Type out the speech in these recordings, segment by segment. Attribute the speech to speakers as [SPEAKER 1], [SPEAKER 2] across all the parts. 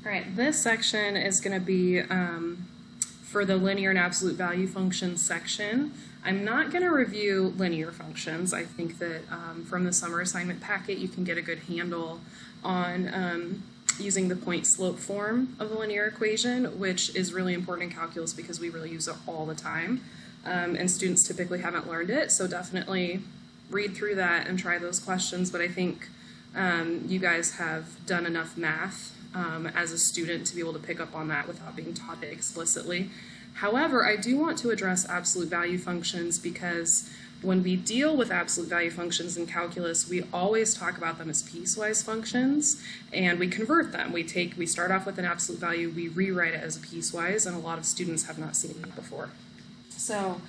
[SPEAKER 1] All right, this section is going to be for the linear and absolute value functions section. I'm not going to review linear functions. I think that from the summer assignment packet you can get a good handle on using the point slope form of the linear equation, which is really important in calculus because we really use it all the time. And students typically haven't learned it, so definitely read through that and try those questions. But I think you guys have done enough math as a student to be able to pick up on that without being taught it explicitly. However, I do want to address absolute value functions because when we deal with absolute value functions in calculus, we always talk about them as piecewise functions, and we convert them. We start off with an absolute value, we rewrite it as a piecewise, and a lot of students have not seen that before. So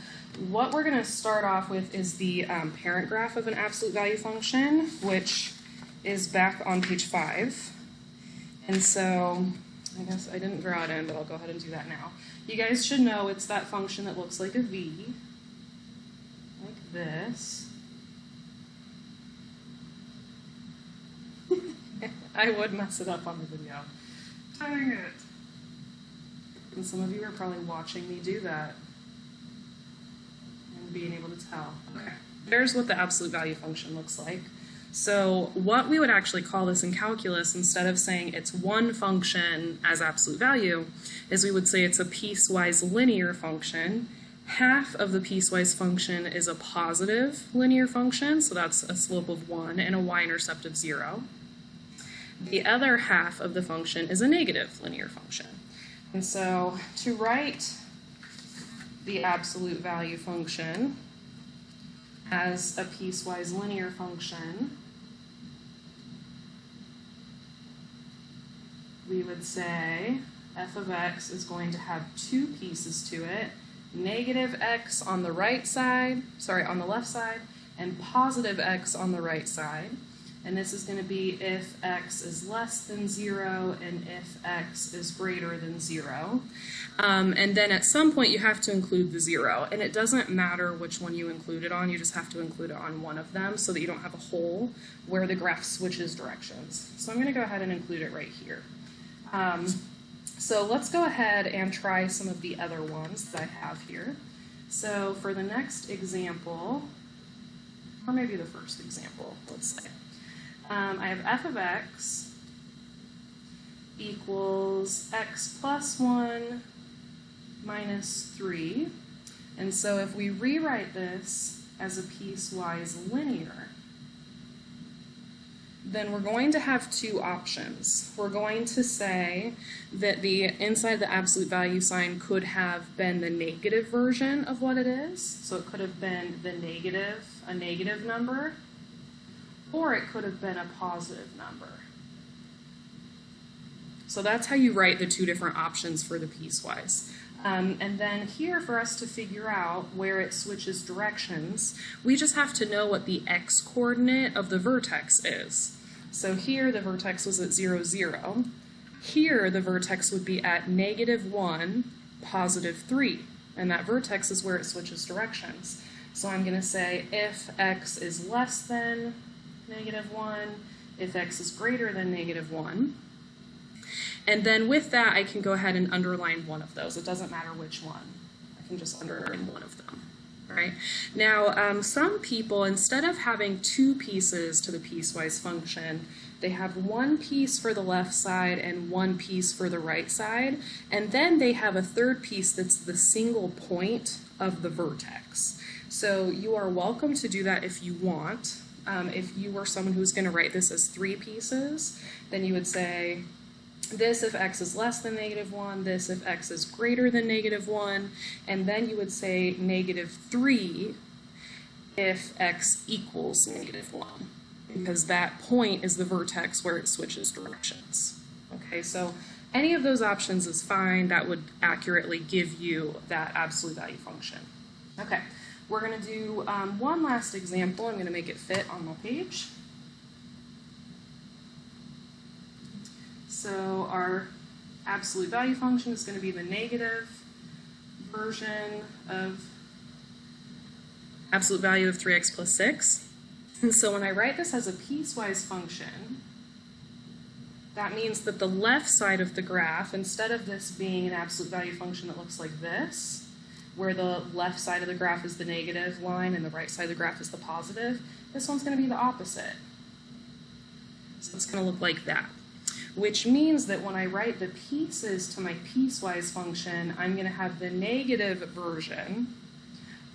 [SPEAKER 1] what we're going to start off with is the parent graph of an absolute value function, which is back on page 5. And so, I guess I didn't draw it in, but I'll go ahead and do that now. You guys should know it's that function that looks like a V, like this. I would mess it up on the video. Dang it. And some of you are probably watching me do that and being able to tell. Okay, there's what the absolute value function looks like. So what we would actually call this in calculus, instead of saying it's one function as absolute value, is we would say it's a piecewise linear function. Half of the piecewise function is a positive linear function, so that's a slope of 1 and a y-intercept of 0. The other half of the function is a negative linear function. And so to write the absolute value function as a piecewise linear function, we would say f of x is going to have two pieces to it, negative x on the right side, on the left side, and positive x on the right side. And this is going to be if x is less than 0 and if x is greater than 0. And then at some point you have to include the 0. And it doesn't matter which one you include it on, you just have to include it on one of them so that you don't have a hole where the graph switches directions. So I'm going to go ahead and include it right here. So let's go ahead and try some of the other ones that I have here. So for the next example, or maybe the first example, let's say, I have f of x equals x plus 1 minus 3. And so if we rewrite this as a piecewise linear, then we're going to have two options. We're going to say that the inside the absolute value sign could have been the negative version of what it is. So it could have been a negative number, or it could have been a positive number. So that's how you write the two different options for the piecewise. And then here, for us to figure out where it switches directions, we just have to know what the x-coordinate of the vertex is. So here the vertex was at 0, 0. Here the vertex would be at -1, +3. And that vertex is where it switches directions. So I'm going to say if x is less than -1, if x is greater than -1. And then with that, I can go ahead and underline one of those. It doesn't matter which one. I can just underline one of them. Right? Now, some people, instead of having two pieces to the piecewise function, they have one piece for the left side and one piece for the right side, and then they have a third piece that's the single point of the vertex. So you are welcome to do that if you want. If you were someone who's going to write this as three pieces, then you would say this if x is less than -1, this if x is greater than -1, and then you would say -3 if x equals -1, because that point is the vertex where it switches directions. Okay, so any of those options is fine. That would accurately give you that absolute value function. Okay, we're going to do one last example. I'm going to make it fit on the page. So our absolute value function is going to be the negative version of absolute value of 3x plus 6. And so when I write this as a piecewise function, that means that the left side of the graph, instead of this being an absolute value function that looks like this, where the left side of the graph is the negative line and the right side of the graph is the positive, this one's going to be the opposite. So it's going to look like that, which means that when I write the pieces to my piecewise function, I'm going to have the negative version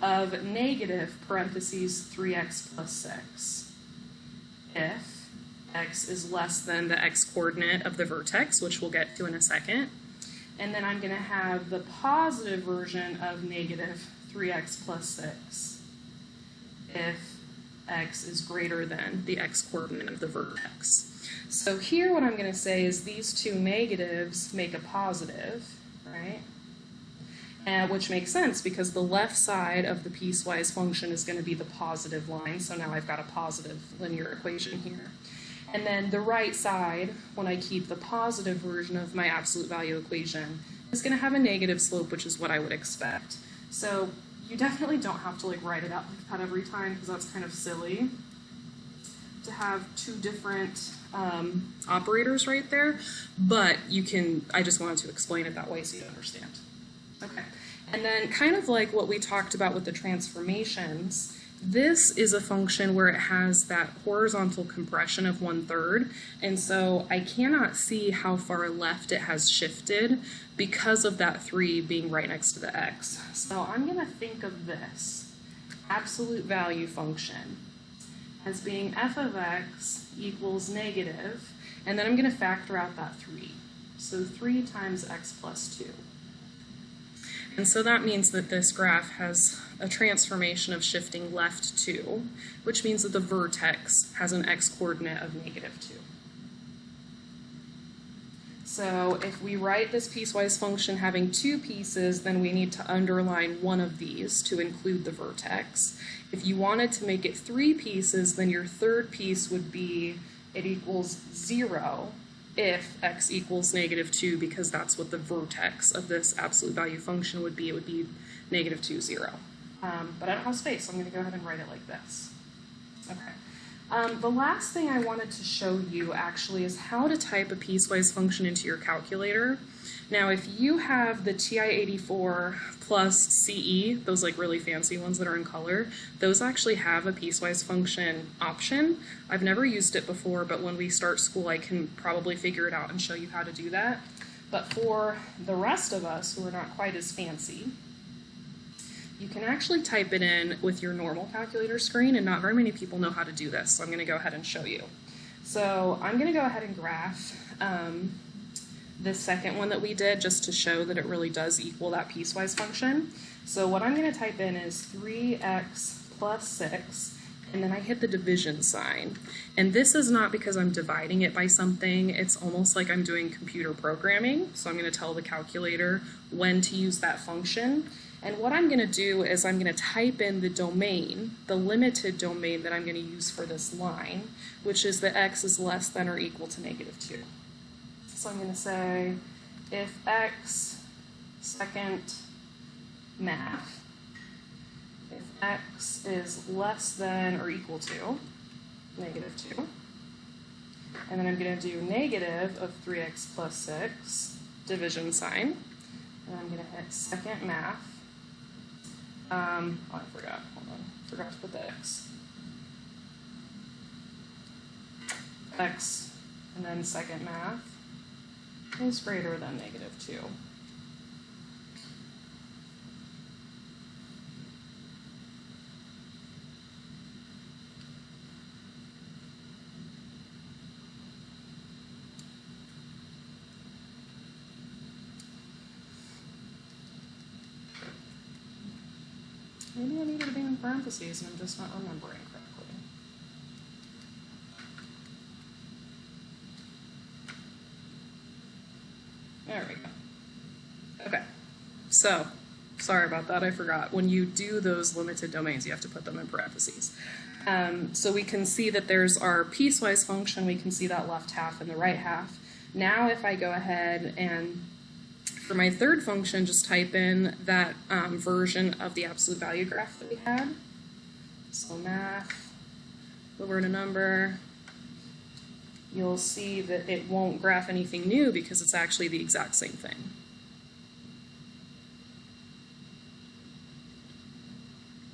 [SPEAKER 1] of negative parentheses 3x plus 6 if x is less than the x coordinate of the vertex, which we'll get to in a second. And then I'm going to have the positive version of negative 3x plus 6 if x is greater than the x coordinate of the vertex. So here what I'm going to say is these two negatives make a positive, right? Which makes sense because the left side of the piecewise function is going to be the positive line, so now I've got a positive linear equation here. And then the right side, when I keep the positive version of my absolute value equation, is going to have a negative slope, which is what I would expect. So you definitely don't have to write it out like that every time, because that's kind of silly to have two different operators right there, but you can, I just wanted to explain it that way so you understand. Okay, and then kind of like what we talked about with the transformations, this is a function where it has that horizontal compression of 1/3, and so I cannot see how far left it has shifted because of that 3 being right next to the x. So I'm going to think of this absolute value function as being f of x equals negative, and then I'm going to factor out that 3. So 3 times x plus 2. And so that means that this graph has a transformation of shifting left 2, which means that the vertex has an x-coordinate of negative 2. So if we write this piecewise function having two pieces, then we need to underline one of these to include the vertex. If you wanted to make it 3 pieces, then your third piece would be it equals 0 if x equals negative 2, because that's what the vertex of this absolute value function would be. It would be negative 2, 0. But I don't have space, so I'm going to go ahead and write it like this. Okay. The last thing I wanted to show you actually is how to type a piecewise function into your calculator. Now, if you have the TI-84 plus CE, those really fancy ones that are in color, those actually have a piecewise function option. I've never used it before, but when we start school, I can probably figure it out and show you how to do that. But for the rest of us who are not quite as fancy, you can actually type it in with your normal calculator screen, and not very many people know how to do this, so I'm going to go ahead and show you. So I'm going to go ahead and graph the second one that we did just to show that it really does equal that piecewise function. So what I'm going to type in is 3x plus 6, and then I hit the division sign. And this is not because I'm dividing it by something, it's almost like I'm doing computer programming, so I'm going to tell the calculator when to use that function. And what I'm going to do is I'm going to type in the domain, the limited domain that I'm going to use for this line, which is that x is less than or equal to negative 2. So I'm going to say if x second math, if x is less than or equal to negative 2, and then I'm going to do negative of 3x plus 6, division sign, and I'm going to hit second math. I forgot. Hold on. Forgot to put the x. X, and then second math is greater than negative 2. Maybe I needed to be in parentheses and I'm just not remembering correctly. There we go. Okay, so, sorry about that, I forgot. When you do those limited domains, you have to put them in parentheses. So we can see that there's our piecewise function, we can see that left half and the right half. Now if I go ahead and for my third function, just type in that version of the absolute value graph that we had. So math, over to number, you'll see that it won't graph anything new because it's actually the exact same thing.